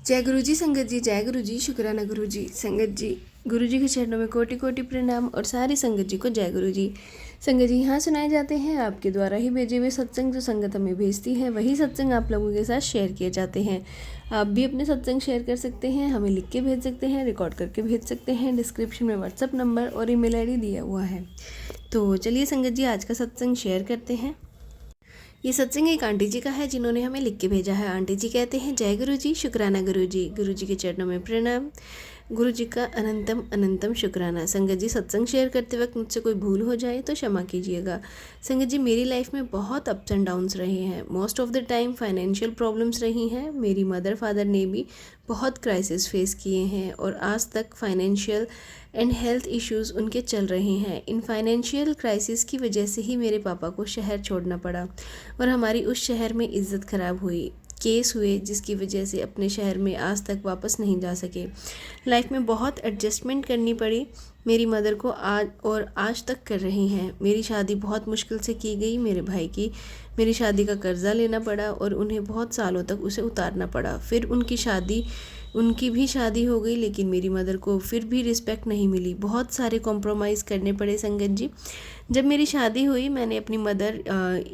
जय गुरु जी संगत जी, जय गुरु जी, शुक्राना गुरु जी। संगत जी, गुरु जी के चरणों में कोटि कोटि प्रणाम और सारी संगत जी को जय गुरु जी। संगत जी, यहाँ सुनाए जाते हैं आपके द्वारा ही भेजे हुए सत्संग। जो संगत हमें भेजती है वही सत्संग आप लोगों के साथ शेयर किए जाते हैं। आप भी अपने सत्संग शेयर कर सकते हैं, हमें लिख के भेज सकते हैं, रिकॉर्ड करके भेज सकते हैं। डिस्क्रिप्शन में व्हाट्सअप नंबर और ईमेल आईडी दिया हुआ है। तो चलिए संगत जी, आज का सत्संग शेयर करते हैं। ये सत्संग एक आंटी जी का है जिन्होंने हमें लिख के भेजा है। आंटी जी कहते हैं, जय गुरु जी, शुक्राना गुरु जी। गुरु जी के चरणों में प्रणाम। गुरु जी का अनंतम अनंतम शुक्राना। संगत जी, सत्संग शेयर करते वक्त मुझसे कोई भूल हो जाए तो क्षमा कीजिएगा। संगत जी, मेरी लाइफ में बहुत अप्स एंड डाउन्स रहे हैं। Most of the time financial problems रही हैं। मेरी मदर फादर ने भी बहुत क्राइसिस फेस किए हैं और आज तक फाइनेंशियल एंड हेल्थ इश्यूज़ उनके चल रहे हैं। इन फाइनेंशियल क्राइसिस की वजह से ही मेरे पापा को शहर छोड़ना पड़ा और हमारी उस शहर में इज़्ज़त ख़राब हुई। केस हुए जिसकी वजह से अपने शहर में आज तक वापस नहीं जा सके। लाइफ में बहुत एडजस्टमेंट करनी पड़ी मेरी मदर को, आज तक कर रही हैं। मेरी शादी बहुत मुश्किल से की गई। मेरे भाई की मेरी शादी का कर्ज़ा लेना पड़ा और उन्हें बहुत सालों तक उसे उतारना पड़ा। फिर उनकी भी शादी हो गई, लेकिन मेरी मदर को फिर भी रिस्पेक्ट नहीं मिली। बहुत सारे कॉम्प्रोमाइज़ करने पड़े संगत जी। जब मेरी शादी हुई, मैंने अपनी मदर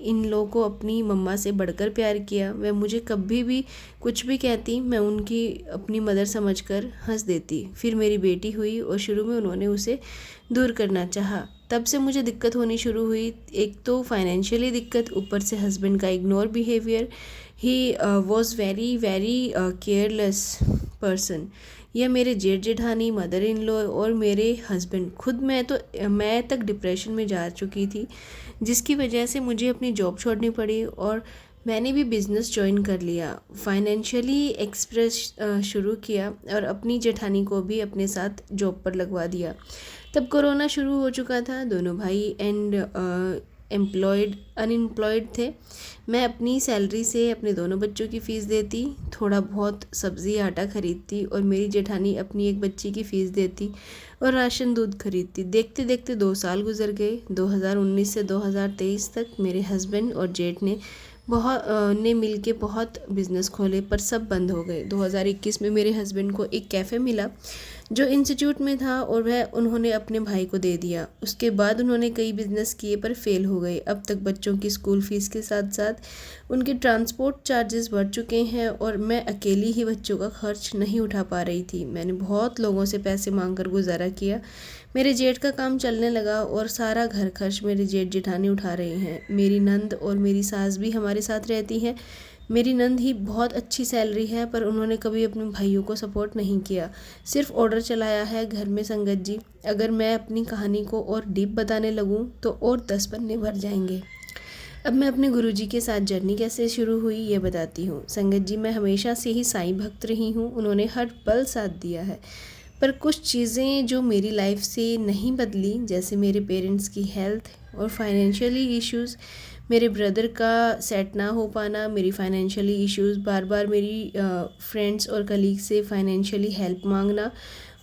इन लोगों को अपनी मम्मा से बढ़कर प्यार किया। वह मुझे कभी भी कुछ भी कहती, मैं उनकी अपनी मदर समझकर हंस देती। फिर मेरी बेटी हुई और शुरू में उन्होंने उसे दूर करना चाहा। तब से मुझे दिक्कत होनी शुरू हुई। एक तो फाइनेंशियली दिक्कत, ऊपर से हस्बैंड का ignore behaviour. He was very very careless person. यह मेरे जेठ जेठानी, मदर इन लॉ और मेरे हस्बैंड खुद, मैं तक डिप्रेशन में जा चुकी थी, जिसकी वजह से मुझे अपनी जॉब छोड़नी पड़ी और मैंने भी बिज़नेस ज्वाइन कर लिया। फाइनेंशियली एक्सप्रेस शुरू किया और अपनी जेठानी को भी अपने साथ जॉब पर लगवा दिया। तब कोरोना शुरू हो चुका था। दोनों भाई अनएम्प्लॉयड थे। मैं अपनी सैलरी से अपने दोनों बच्चों की फ़ीस देती, थोड़ा बहुत सब्ज़ी आटा खरीदती और मेरी जेठानी अपनी एक बच्ची की फ़ीस देती और राशन दूध खरीदती। देखते देखते 2 साल गुजर गए। 2019 से 2023 तक मेरे हस्बैंड और जेठ ने मिल के बहुत बिज़नेस खोले, पर सब बंद हो गए। 2021 में मेरे हस्बैंड को एक कैफ़े मिला जो इंस्टीट्यूट में था और उन्होंने अपने भाई को दे दिया। उसके बाद उन्होंने कई बिज़नेस किए पर फेल हो गए। अब तक बच्चों की स्कूल फ़ीस के साथ साथ उनके ट्रांसपोर्ट चार्जेस बढ़ चुके हैं और मैं अकेली ही बच्चों का खर्च नहीं उठा पा रही थी। मैंने बहुत लोगों से पैसे मांग कर गुजारा किया। मेरे जेठ का काम चलने लगा और सारा घर खर्च मेरे जेठ जेठानी उठा रहे हैं। मेरी नंद और मेरी सास भी हमारे साथ रहती हैं। मेरी नंद ही बहुत अच्छी सैलरी है, पर उन्होंने कभी अपने भाइयों को सपोर्ट नहीं किया, सिर्फ ऑर्डर चलाया है घर में। संगत जी, अगर मैं अपनी कहानी को और डीप बताने लगूं तो और 10 पन्ने भर जाएंगे। अब मैं अपने गुरुजी के साथ जर्नी कैसे शुरू हुई ये बताती हूँ। संगत जी, मैं हमेशा से ही साईं भक्त रही हूँ। उन्होंने हर पल साथ दिया है, पर कुछ चीज़ें जो मेरी लाइफ से नहीं बदली, जैसे मेरे पेरेंट्स की हेल्थ और फाइनेंशियली इश्यूज़, मेरे ब्रदर का सेट ना हो पाना, मेरी फाइनेंशियली इश्यूज़, बार बार मेरी फ्रेंड्स और कलीग से फाइनेंशियली हेल्प मांगना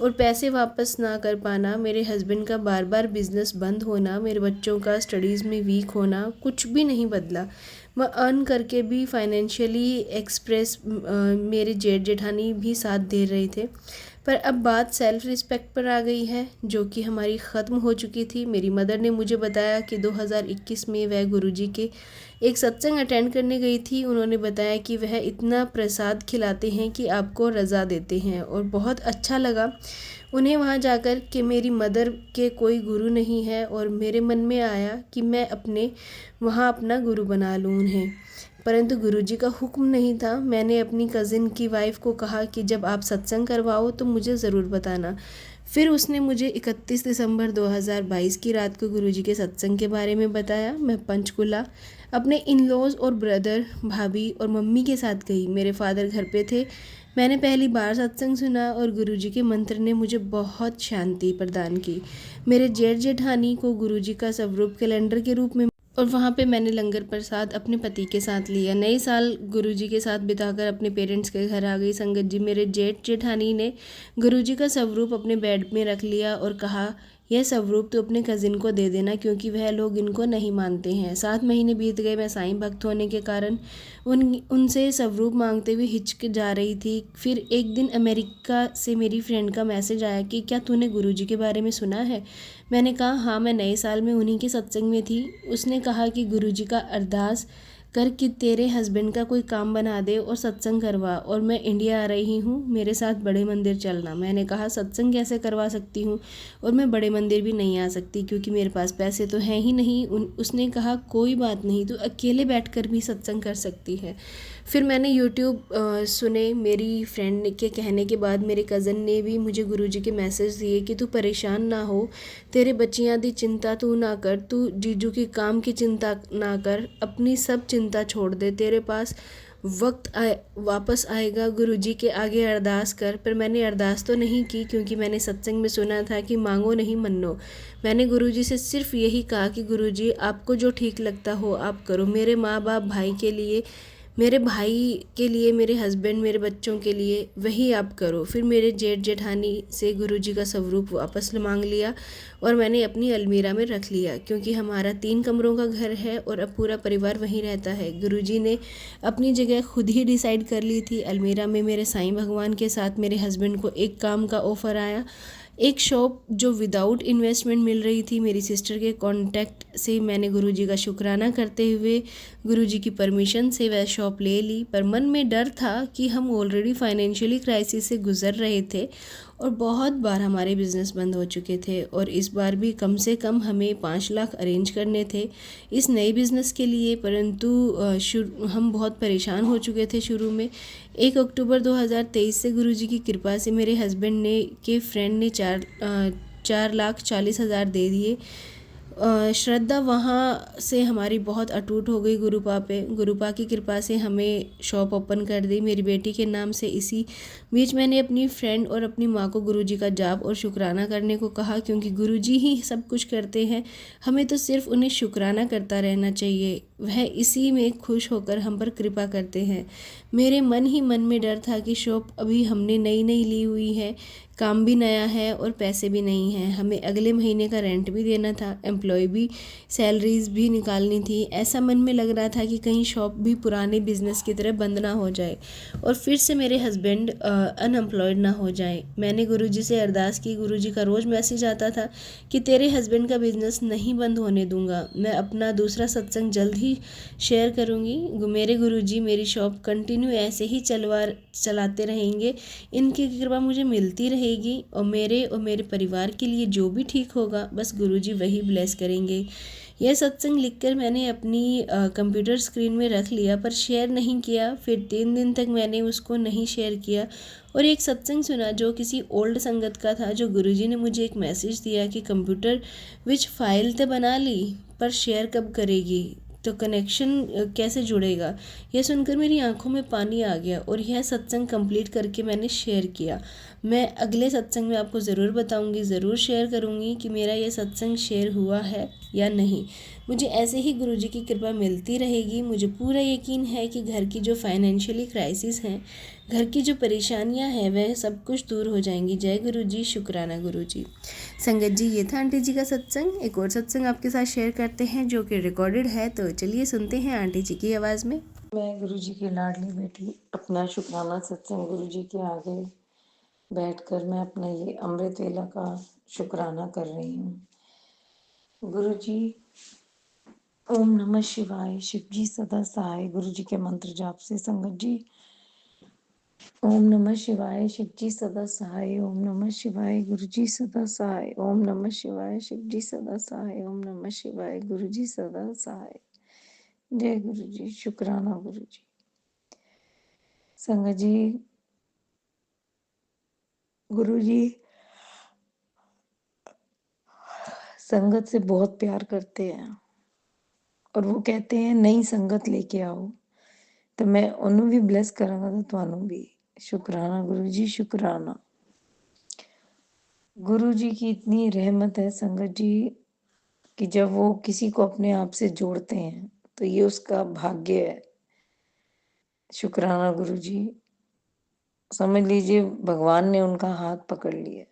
और पैसे वापस ना कर पाना, मेरे हस्बैंड का बार बार बिज़नेस बंद होना, मेरे बच्चों का स्टडीज़ में वीक होना, कुछ भी नहीं बदला। मैं अर्न करके भी फाइनेंशियली मेरे जेठ जेठानी भी साथ दे रहे थे। पर अब बात सेल्फ रिस्पेक्ट पर आ गई है, जो कि हमारी ख़त्म हो चुकी थी। मेरी मदर ने मुझे बताया कि 2021 में वह गुरुजी के एक सत्संग अटेंड करने गई थी। उन्होंने बताया कि वह इतना प्रसाद खिलाते हैं कि आपको रज़ा देते हैं, और बहुत अच्छा लगा उन्हें वहाँ जाकर कि मेरी मदर के कोई गुरु नहीं है। और मेरे मन में आया कि मैं वहाँ अपना गुरु बना लूँ उन्हें, परंतु गुरुजी का हुक्म नहीं था। मैंने अपनी कज़िन की वाइफ को कहा कि जब आप सत्संग करवाओ तो मुझे ज़रूर बताना। फिर उसने मुझे 31 दिसंबर 2022 की रात को गुरुजी के सत्संग के बारे में बताया। मैं पंचकुला अपने इन लॉज और ब्रदर, भाभी और मम्मी के साथ गई। मेरे फादर घर पे थे। मैंने पहली बार सत्संग सुना और गुरुजी के मंत्र ने मुझे बहुत शांति प्रदान की। मेरे जेठ जेठानी को गुरुजी का स्वरूप कैलेंडर के रूप में, और वहाँ पे मैंने लंगर प्रसाद अपने पति के साथ लिया। नए साल गुरुजी के साथ बिताकर अपने पेरेंट्स के घर आ गई। संगत जी, मेरे जेठ जेठानी ने गुरुजी का स्वरूप अपने बेड में रख लिया और कहा यह स्वरूप तू अपने कज़िन को दे देना क्योंकि वह लोग इनको नहीं मानते हैं। 7 महीने बीत गए। मैं साईं भक्त होने के कारण उनसे स्वरूप मांगते हुए हिचक जा रही थी। फिर एक दिन अमेरिका से मेरी फ्रेंड का मैसेज आया कि क्या तूने गुरुजी के बारे में सुना है। मैंने कहा हाँ, मैं नए साल में उन्हीं के सत्संग में थी। उसने कहा कि गुरुजी का अरदास कर कि तेरे हस्बैंड का कोई काम बना दे और सत्संग करवा, और मैं इंडिया आ रही हूँ, मेरे साथ बड़े मंदिर चलना। मैंने कहा सत्संग कैसे करवा सकती हूँ, और मैं बड़े मंदिर भी नहीं आ सकती क्योंकि मेरे पास पैसे तो हैं ही नहीं। उसने कहा कोई बात नहीं, तू अकेले बैठकर भी सत्संग कर सकती है। फिर मैंने यूट्यूब सुने। मेरी फ्रेंड के कहने के बाद मेरे कज़न ने भी मुझे गुरुजी के मैसेज दिए कि तू परेशान ना हो, तेरे बच्चियां दी चिंता तू ना कर, तू जीजू की काम की चिंता ना कर, अपनी सब चिंता छोड़ दे, तेरे पास वक्त वापस आएगा, गुरुजी के आगे अरदास कर। पर मैंने अरदास तो नहीं की क्योंकि मैंने सत्संग में सुना था कि मांगो नहीं मन्नो। मैंने गुरुजी से सिर्फ यही कहा कि गुरुजी आपको जो ठीक लगता हो आप करो, मेरे माँ बाप भाई के लिए, मेरे भाई के लिए, मेरे हस्बैंड, मेरे बच्चों के लिए वही आप करो। फिर मेरे जेठ जेठानी से गुरुजी का स्वरूप वापस मांग लिया और मैंने अपनी अलमीरा में रख लिया क्योंकि हमारा 3 कमरों का घर है और अब पूरा परिवार वहीं रहता है। गुरुजी ने अपनी जगह खुद ही डिसाइड कर ली थी। अलमीरा में मेरे साईं भगवान के साथ मेरे हस्बैंड को एक काम का ऑफ़र आया, एक शॉप जो विदाउट इन्वेस्टमेंट मिल रही थी। मेरी सिस्टर के कांटेक्ट से मैंने गुरुजी का शुक्राना करते हुए गुरुजी की परमिशन से वह शॉप ले ली। पर मन में डर था कि हम ऑलरेडी फाइनेंशियली क्राइसिस से गुज़र रहे थे और बहुत बार हमारे बिज़नेस बंद हो चुके थे, और इस बार भी कम से कम हमें 5 लाख अरेंज करने थे इस नए बिज़नेस के लिए। परंतु हम बहुत परेशान हो चुके थे शुरू में। 1 अक्टूबर 2023 से गुरुजी की कृपा से मेरे हस्बैंड ने के फ्रेंड ने 4,40,000 दे दिए। श्रद्धा वहाँ से हमारी बहुत अटूट हो गई गुरुपा पे। गुरुपा की कृपा से हमें शॉप ओपन कर दी मेरी बेटी के नाम से। इसी बीच मैंने अपनी फ्रेंड और अपनी माँ को गुरुजी का जाप और शुक्राना करने को कहा क्योंकि गुरुजी ही सब कुछ करते हैं, हमें तो सिर्फ उन्हें शुक्राना करता रहना चाहिए, वह इसी में खुश होकर हम पर कृपा करते हैं। मेरे मन ही मन में डर था कि शॉप अभी हमने नई नई ली हुई है, काम भी नया है और पैसे भी नहीं हैं, हमें अगले महीने का रेंट भी देना था, एम्प्लॉय भी सैलरीज भी निकालनी थी। ऐसा मन में लग रहा था कि कहीं शॉप भी पुराने बिजनेस की तरह बंद ना हो जाए और फिर से मेरे हस्बैंड अनएम्प्लॉयड ना हो जाए। मैंने गुरुजी से अरदास की। गुरुजी का रोज़ मैसेज आता था कि तेरे हस्बैंड का बिज़नेस नहीं बंद होने दूंगा, मैं अपना दूसरा सत्संग जल्द ही शेयर करूँगी। मेरे गुरुजी मेरी शॉप कंटिन्यू ऐसे ही चलाते रहेंगे, इनकी कृपा मुझे मिलती रहेगी और मेरे परिवार के लिए जो भी ठीक होगा बस गुरुजी वही ब्लेस करेंगे। यह सत्संग लिखकर मैंने अपनी कंप्यूटर स्क्रीन में रख लिया पर शेयर नहीं किया। फिर 3 दिन तक मैंने उसको नहीं शेयर किया और एक सत्संग सुना जो किसी ओल्ड संगत का था, जो गुरुजी ने मुझे एक मैसेज दिया कि कंप्यूटर विच फाइल तो बना ली पर शेयर कब करेगी, तो कनेक्शन कैसे जुड़ेगा। यह सुनकर मेरी आंखों में पानी आ गया और यह सत्संग कंप्लीट करके मैंने शेयर किया। मैं अगले सत्संग में आपको ज़रूर बताऊंगी, ज़रूर शेयर करूंगी कि मेरा यह सत्संग शेयर हुआ है या नहीं। मुझे ऐसे ही गुरुजी की कृपा मिलती रहेगी। मुझे पूरा यकीन है कि घर की जो फाइनेंशियली क्राइसिस हैं, घर की जो परेशानियां हैं, वह सब कुछ दूर हो जाएंगी। जय गुरुजी, शुक्राना गुरुजी। संगत जी, ये था आंटी जी का सत्संग। एक और सत्संग आपके साथ शेयर करते हैं जो कि रिकॉर्डेड है, तो चलिए सुनते हैं आंटी जी की आवाज़ में। मैं गुरुजी की लाडली बेटी अपना शुक्राना सत्संग गुरुजी के आगे बैठकर मैं अपना ये अमृत वेला का शुक्राना कर रही हूँ। गुरुजी, ओम नमः शिवाय, शिव जी सदा सहाय। गुरुजी के मंत्र जाप से संगत जी, ओम नमः शिवाय, शिव जी सदा सहाय। ओम नमः शिवाय, गुरुजी सदा सहाय। ओम नमः शिवाय, शिव जी सदा सहाय। ओम नमः शिवाय, गुरुजी सदा सहाय। जय गुरुजी, शुक्राना गुरुजी। संगत जी, गुरुजी संगत से बहुत प्यार करते हैं और वो कहते हैं नई संगत लेके आओ, तो मैं उन्होंने भी ब्लेस करांगा तो ਤੁਹਾਨੂੰ भी। शुक्राना गुरुजी, शुक्राना। गुरुजी की इतनी रहमत है संगत जी कि जब वो किसी को अपने आप से जोड़ते हैं तो ये उसका भाग्य है। शुक्राना गुरुजी, समझ लीजिए भगवान ने उनका हाथ पकड़ लिया।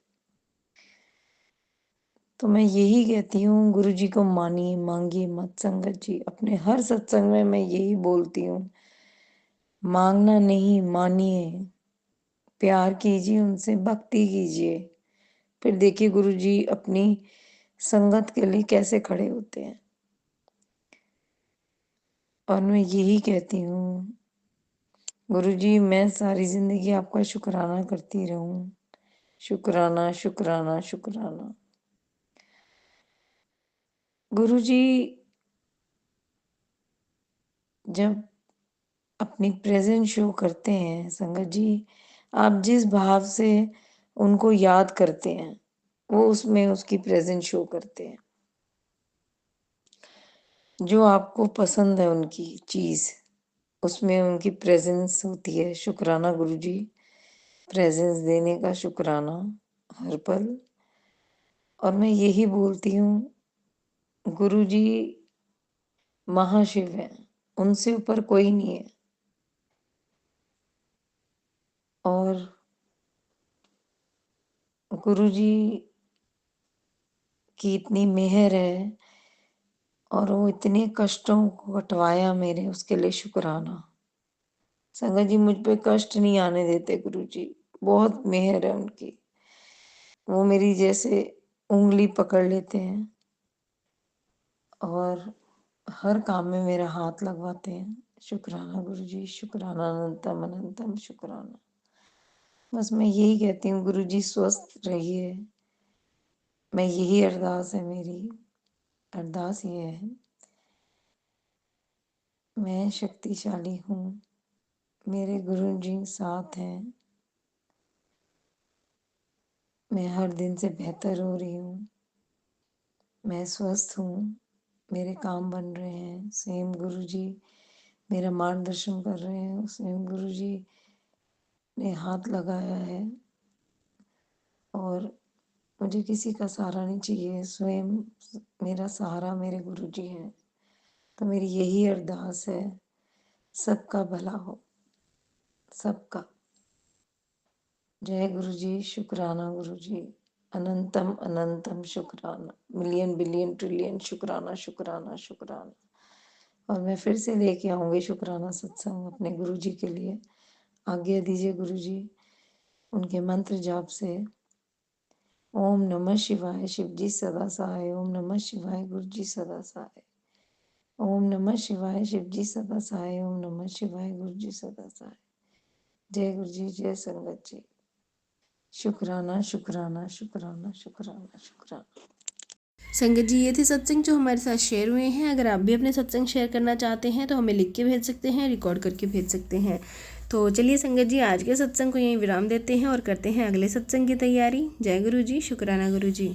तो मैं यही कहती हूँ, गुरु जी को मानिए, मांगिए मत संगत जी। अपने हर सत्संग में मैं यही बोलती हूँ, मांगना नहीं, मानिए, प्यार कीजिए उनसे, भक्ति कीजिए। फिर देखिए गुरु जी अपनी संगत के लिए कैसे खड़े होते हैं। और मैं यही कहती हूँ, गुरु जी मैं सारी जिंदगी आपका शुक्राना करती रहूं। शुक्राना, शुक्राना, शुक्राना। गुरु जी जब अपनी प्रेजेंस शो करते हैं संगत जी, आप जिस भाव से उनको याद करते हैं, वो उसमें उसकी प्रेजेंस शो करते हैं। जो आपको पसंद है उनकी चीज, उसमें उनकी प्रेजेंस होती है। शुक्राना गुरु जी, प्रेजेंस देने का शुक्राना हर पल। और मैं यही बोलती हूँ, गुरु जी महाशिव है, उनसे ऊपर कोई नहीं है। और गुरु जी की इतनी मेहर है और वो इतने कष्टों को हटवाया मेरे, उसके लिए शुक्राना। संगत जी मुझ पे कष्ट नहीं आने देते गुरु जी, बहुत मेहर है उनकी। वो मेरी जैसे उंगली पकड़ लेते हैं और हर काम में मेरा हाथ लगवाते हैं। शुक्राना गुरु जी, शुक्राना, अनंतम अनंतम शुक्राना। बस मैं यही कहती हूँ, गुरु जी स्वस्थ रहिए। मैं यही अरदास है मेरी, अरदास ये है, मैं शक्तिशाली हूँ, मेरे गुरु जी साथ हैं, मैं हर दिन से बेहतर हो रही हूँ, मैं स्वस्थ हूँ, मेरे काम बन रहे हैं। स्वयं गुरु जी मेरा मार्गदर्शन कर रहे हैं, स्वयं गुरु जी ने हाथ लगाया है और मुझे किसी का सहारा नहीं चाहिए। स्वयं मेरा सहारा मेरे गुरु जी हैं। तो मेरी यही अरदास है, सबका भला हो, सबका। जय गुरु जी, शुक्राना गुरु जी, अनंतम अनंतम शुक्राना, मिलियन बिलियन ट्रिलियन शुक्राना, शुक्राना, शुक्राना। और मैं फिर से लेके आऊंगी शुक्राना सत्संग अपने गुरु जी के लिए। आज्ञा दीजिए गुरु जी, उनके मंत्र जाप से। ओम नमः शिवाय, शिव जी सदा सहाय। ओम नमः शिवाय, गुरु जी सदा सहाय। ओम नमः शिवाय, शिव जी सदा सहाय। ओम नमः शिवाय, गुरु जी सदा सहाय। जय गुरु जी, जय संगत जी। शुक्राना, शुक्राना, शुक्राना, शुक्राना, शुक्राना। संगत जी, ये थे सत्संग जो हमारे साथ शेयर हुए हैं। अगर आप भी अपने सत्संग शेयर करना चाहते हैं तो हमें लिख के भेज सकते हैं, रिकॉर्ड करके भेज सकते हैं। तो चलिए संगत जी, आज के सत्संग को यहीं विराम देते हैं और करते हैं अगले सत्संग की तैयारी। जय गुरु जी, शुक्राना गुरु जी।